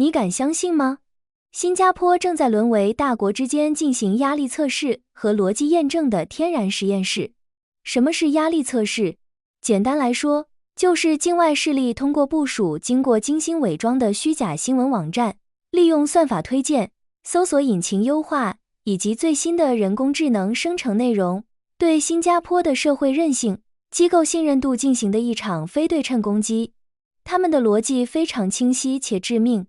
你敢相信吗？新加坡正在沦为大国之间进行压力测试和逻辑验证的天然实验室。什么是压力测试？简单来说，就是境外势力通过部署经过精心伪装的虚假新闻网站，利用算法推荐、搜索引擎优化以及最新的人工智能生成内容，对新加坡的社会韧性、机构信任度进行的一场非对称攻击。他们的逻辑非常清晰且致命。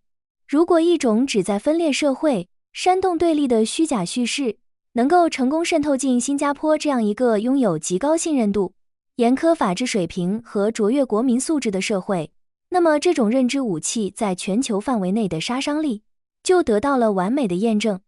如果一种旨在分裂社会、煽动对立的虚假叙事能够成功渗透进新加坡这样一个拥有极高信任度、严苛法治水平和卓越国民素质的社会，那么这种认知武器在全球范围内的杀伤力就得到了完美的验证。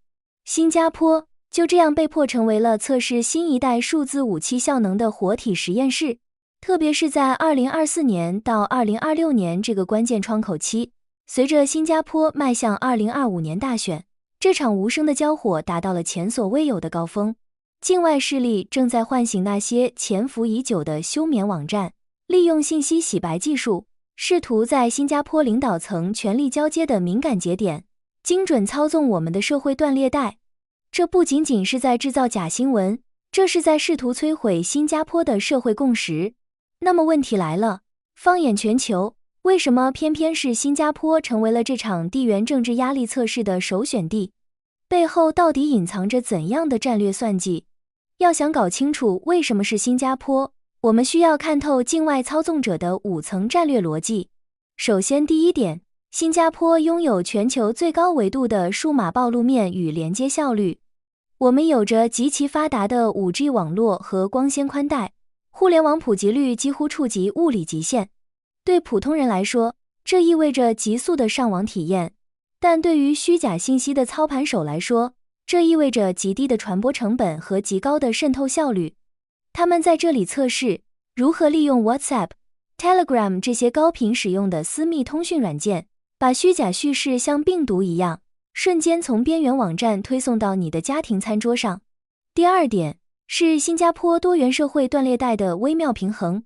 新加坡就这样被迫成为了测试新一代数字武器效能的活体实验室，特别是在2024年到2026年这个关键窗口期，随着新加坡迈向2025年大选，这场无声的交火达到了前所未有的高峰。境外势力正在唤醒那些潜伏已久的休眠网站，利用信息洗白技术，试图在新加坡领导层权力交接的敏感节点，精准操纵我们的社会断裂带。这不仅仅是在制造假新闻，这是在试图摧毁新加坡的社会共识。那么问题来了，放眼全球，为什么偏偏是新加坡成为了这场地缘政治压力测试的首选地？背后到底隐藏着怎样的战略算计？要想搞清楚为什么是新加坡，我们需要看透境外操纵者的5层战略逻辑。首先，第一点，新加坡拥有全球最高维度的数码暴露面与连接效率。我们有着极其发达的 5G 网络和光纤宽带，互联网普及率几乎触及物理极限。对普通人来说，这意味着急速的上网体验，但对于虚假信息的操盘手来说，这意味着极低的传播成本和极高的渗透效率。他们在这里测试如何利用 WhatsApp、Telegram 这些高频使用的私密通讯软件，把虚假叙事像病毒一样，瞬间从边缘网站推送到你的家庭餐桌上。第二点，是新加坡多元社会断裂带的微妙平衡。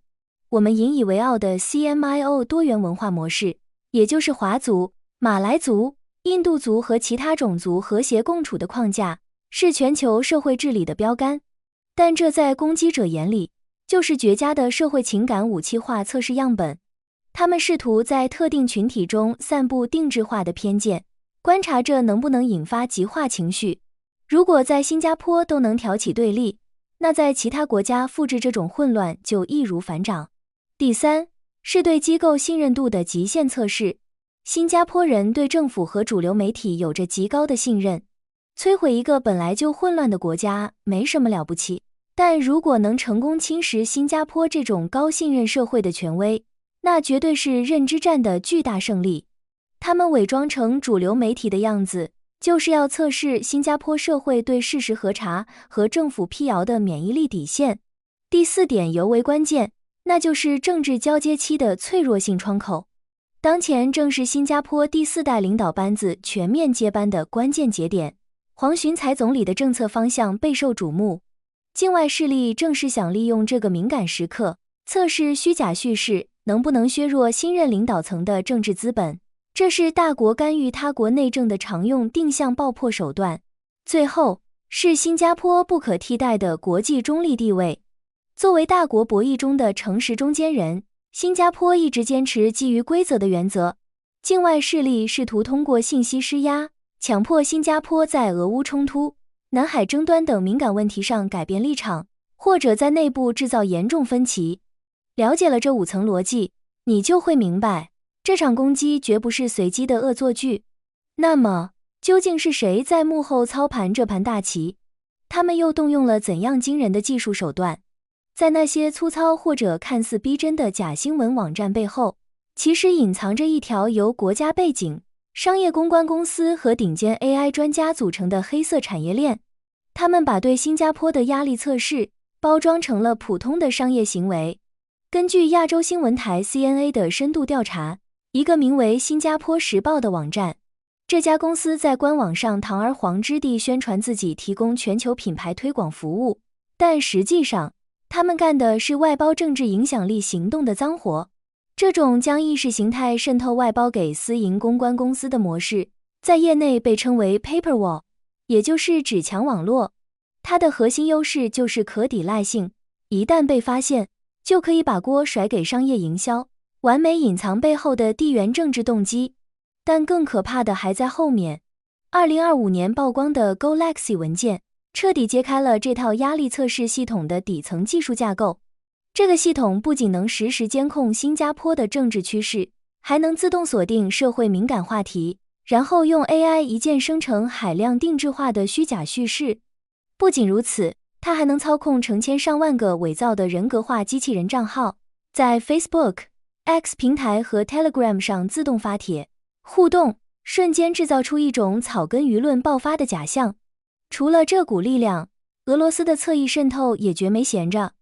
我们引以为傲的 CMIO 多元文化模式，也就是华族、马来族、印度族和其他种族和谐共处的框架，是全球社会治理的标杆。但这在攻击者眼里，就是绝佳的社会情感武器化测试样本。他们试图在特定群体中散布定制化的偏见，观察着能不能引发极化情绪。如果在新加坡都能挑起对立，那在其他国家复制这种混乱就易如反掌。第三，是对机构信任度的极限测试。新加坡人对政府和主流媒体有着极高的信任，摧毁一个本来就混乱的国家没什么了不起，但如果能成功侵蚀新加坡这种高信任社会的权威，那绝对是认知战的巨大胜利。他们伪装成主流媒体的样子，就是要测试新加坡社会对事实核查和政府辟谣的免疫力底线。第四点尤为关键，那就是政治交接期的脆弱性窗口。当前正是新加坡第4代领导班子全面接班的关键节点，黄循财总理的政策方向备受瞩目。境外势力正是想利用这个敏感时刻，测试虚假叙事能不能削弱新任领导层的政治资本。这是大国干预他国内政的常用定向爆破手段。最后，是新加坡不可替代的国际中立地位。作为大国博弈中的诚实中间人，新加坡一直坚持基于规则的原则。境外势力试图通过信息施压，强迫新加坡在俄乌冲突、南海争端等敏感问题上改变立场，或者在内部制造严重分歧。了解了这5层逻辑，你就会明白，这场攻击绝不是随机的恶作剧。那么，究竟是谁在幕后操盘这盘大棋？他们又动用了怎样惊人的技术手段？在那些粗糙或者看似逼真的假新闻网站背后，其实隐藏着一条由国家背景、商业公关公司和顶尖 AI 专家组成的黑色产业链。他们把对新加坡的压力测试包装成了普通的商业行为。根据亚洲新闻台 CNA 的深度调查，一个名为新加坡时报的网站，这家公司在官网上堂而皇之地宣传自己提供全球品牌推广服务，但实际上他们干的是外包政治影响力行动的脏活。这种将意识形态渗透外包给私营公关公司的模式，在业内被称为 Paperwall， 也就是纸墙网络。它的核心优势就是可抵赖性，一旦被发现，就可以把锅甩给商业营销，完美隐藏背后的地缘政治动机。但更可怕的还在后面。2025年曝光的 Galaxy 文件，彻底揭开了这套压力测试系统的底层技术架构。这个系统不仅能实时监控新加坡的政治趋势，还能自动锁定社会敏感话题，然后用 AI 一键生成海量定制化的虚假叙事。不仅如此，它还能操控成千上万个伪造的人格化机器人账号，在 Facebook、X 平台和 Telegram 上自动发帖、互动，瞬间制造出一种草根舆论爆发的假象。除了这股力量，俄罗斯的侧翼渗透也绝没闲着。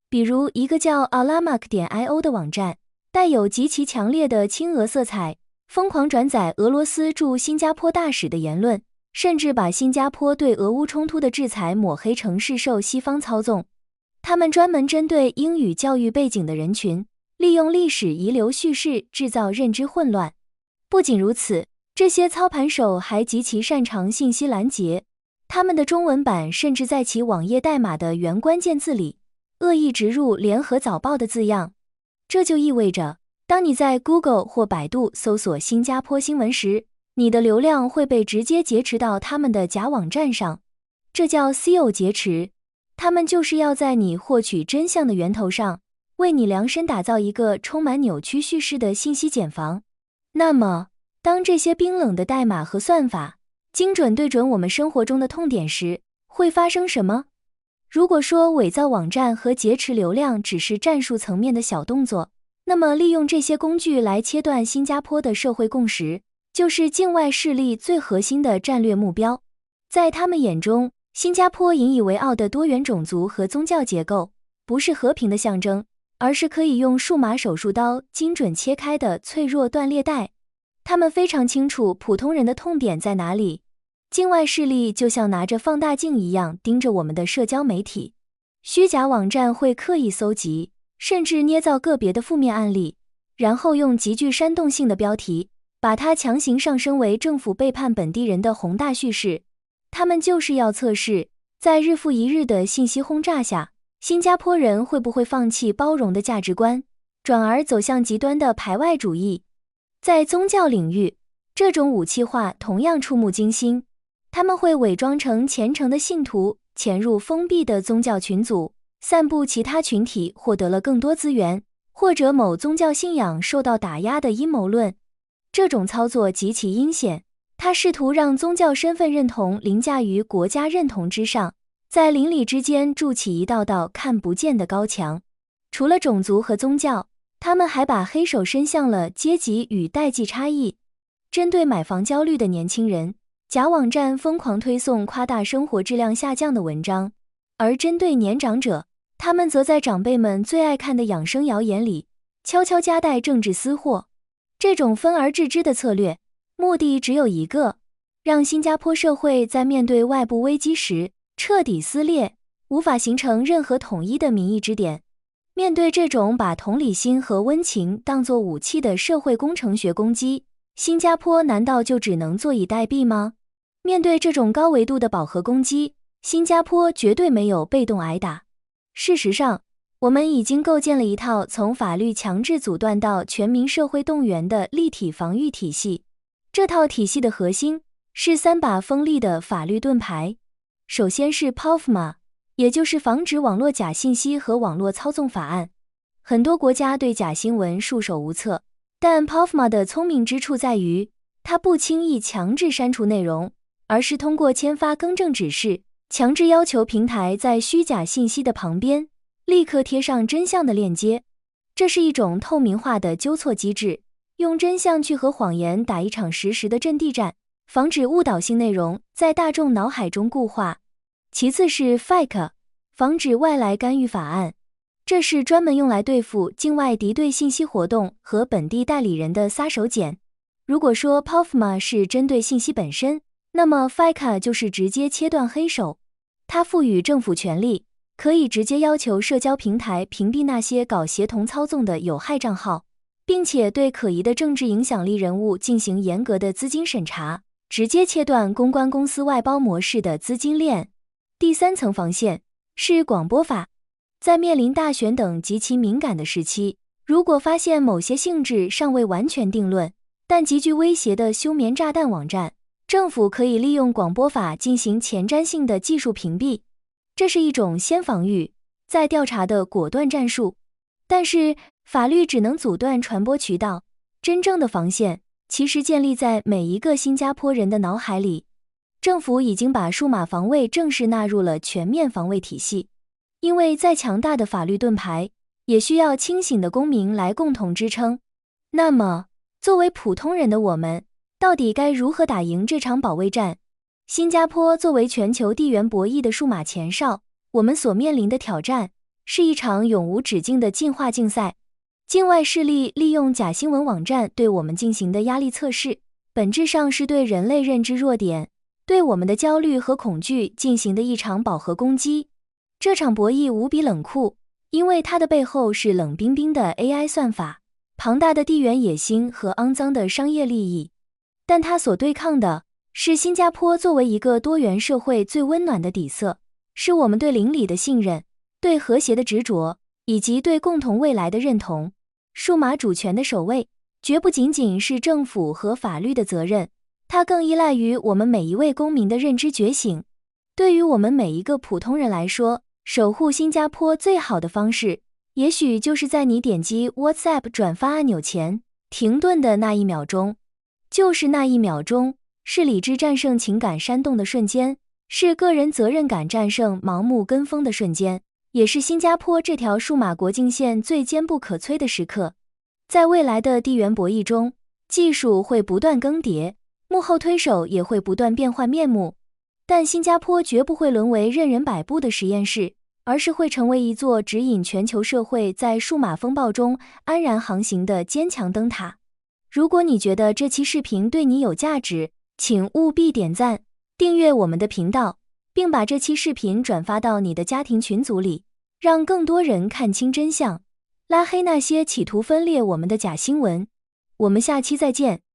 比如一个叫 Alamak.io 的网站，带有极其强烈的亲俄色彩，疯狂转载俄罗斯驻新加坡大使的言论，甚至把新加坡对俄乌冲突的制裁抹黑成是受西方操纵。他们专门针对英语教育背景的人群，利用历史遗留叙事制造认知混乱。不仅如此，这些操盘手还极其擅长信息拦截，他们的中文版甚至在其网页代码的原关键字里恶意植入联合早报的字样。这就意味着，当你在 Google 或百度搜索新加坡新闻时，你的流量会被直接劫持到他们的假网站上。这叫 SEO 劫持，他们就是要在你获取真相的源头上，为你量身打造一个充满扭曲叙事的信息茧房。那么，当这些冰冷的代码和算法精准对准我们生活中的痛点时，会发生什么？如果说伪造网站和劫持流量只是战术层面的小动作，那么利用这些工具来切断新加坡的社会共识，就是境外势力最核心的战略目标。在他们眼中，新加坡引以为傲的多元种族和宗教结构，不是和平的象征，而是可以用数码手术刀精准切开的脆弱断裂带。他们非常清楚普通人的痛点在哪里。境外势力就像拿着放大镜一样盯着我们的社交媒体，虚假网站会刻意搜集，甚至捏造个别的负面案例，然后用极具煽动性的标题，把它强行上升为政府背叛本地人的宏大叙事。他们就是要测试，在日复一日的信息轰炸下，新加坡人会不会放弃包容的价值观，转而走向极端的排外主义。在宗教领域，这种武器化同样触目惊心。他们会伪装成虔诚的信徒，潜入封闭的宗教群组，散布其他群体获得了更多资源，或者某宗教信仰受到打压的阴谋论。这种操作极其阴险，他试图让宗教身份认同凌驾于国家认同之上，在邻里之间筑起一道道看不见的高墙。除了种族和宗教，他们还把黑手伸向了阶级与代际差异。针对买房焦虑的年轻人，假网站疯狂推送夸大生活质量下降的文章，而针对年长者，他们则在长辈们最爱看的养生谣言里悄悄夹带政治私货。这种分而治之的策略，目的只有一个，让新加坡社会在面对外部危机时彻底撕裂，无法形成任何统一的民意支点。面对这种把同理心和温情当作武器的社会工程学攻击，新加坡难道就只能坐以待毙吗？面对这种高维度的饱和攻击，新加坡绝对没有被动挨打。事实上，我们已经构建了一套从法律强制阻断到全民社会动员的立体防御体系。这套体系的核心是3把锋利的法律盾牌。首先是 POFMA， 也就是防止网络假信息和网络操纵法案。很多国家对假新闻束手无策，但 POFMA 的聪明之处在于，它不轻易强制删除内容，而是通过签发更正指示，强制要求平台在虚假信息的旁边立刻贴上真相的链接。这是一种透明化的纠错机制，用真相去和谎言打一场实时的阵地战，防止误导性内容在大众脑海中固化。其次是 FICA， 防止外来干预法案。这是专门用来对付境外敌对信息活动和本地代理人的杀手锏。如果说 POFMA 是针对信息本身，那么 FICA 就是直接切断黑手。它赋予政府权力，可以直接要求社交平台屏蔽那些搞协同操纵的有害账号，并且对可疑的政治影响力人物进行严格的资金审查，直接切断公关公司外包模式的资金链。第三层防线是广播法。在面临大选等极其敏感的时期，如果发现某些性质尚未完全定论，但极具威胁的休眠炸弹网站，政府可以利用广播法进行前瞻性的技术屏蔽。这是一种先防御再调查的果断战术。但是法律只能阻断传播渠道，真正的防线其实建立在每一个新加坡人的脑海里。政府已经把数码防卫正式纳入了全面防卫体系，因为再强大的法律盾牌，也需要清醒的公民来共同支撑。那么，作为普通人的我们，到底该如何打赢这场保卫战？新加坡作为全球地缘博弈的数码前哨，我们所面临的挑战是一场永无止境的进化竞赛。境外势力利用假新闻网站对我们进行的压力测试，本质上是对人类认知弱点，对我们的焦虑和恐惧进行的一场饱和攻击。这场博弈无比冷酷，因为它的背后是冷冰冰的 AI 算法、庞大的地缘野心和肮脏的商业利益。但它所对抗的是新加坡作为一个多元社会最温暖的底色，是我们对邻里的信任，对和谐的执着，以及对共同未来的认同。数码主权的守卫绝不仅仅是政府和法律的责任，它更依赖于我们每一位公民的认知觉醒。对于我们每一个普通人来说，守护新加坡最好的方式，也许就是在你点击 WhatsApp 转发按钮前停顿的那一秒钟。就是那一秒钟，是理智战胜情感煽动的瞬间，是个人责任感战胜盲目跟风的瞬间，也是新加坡这条数码国境线最坚不可摧的时刻。在未来的地缘博弈中，技术会不断更迭，幕后推手也会不断变换面目，但新加坡绝不会沦为任人摆布的实验室，而是会成为一座指引全球社会在数码风暴中安然航行的坚强灯塔。如果你觉得这期视频对你有价值，请务必点赞、订阅我们的频道，并把这期视频转发到你的家庭群组里，让更多人看清真相，拉黑那些企图分裂我们的假新闻。我们下期再见。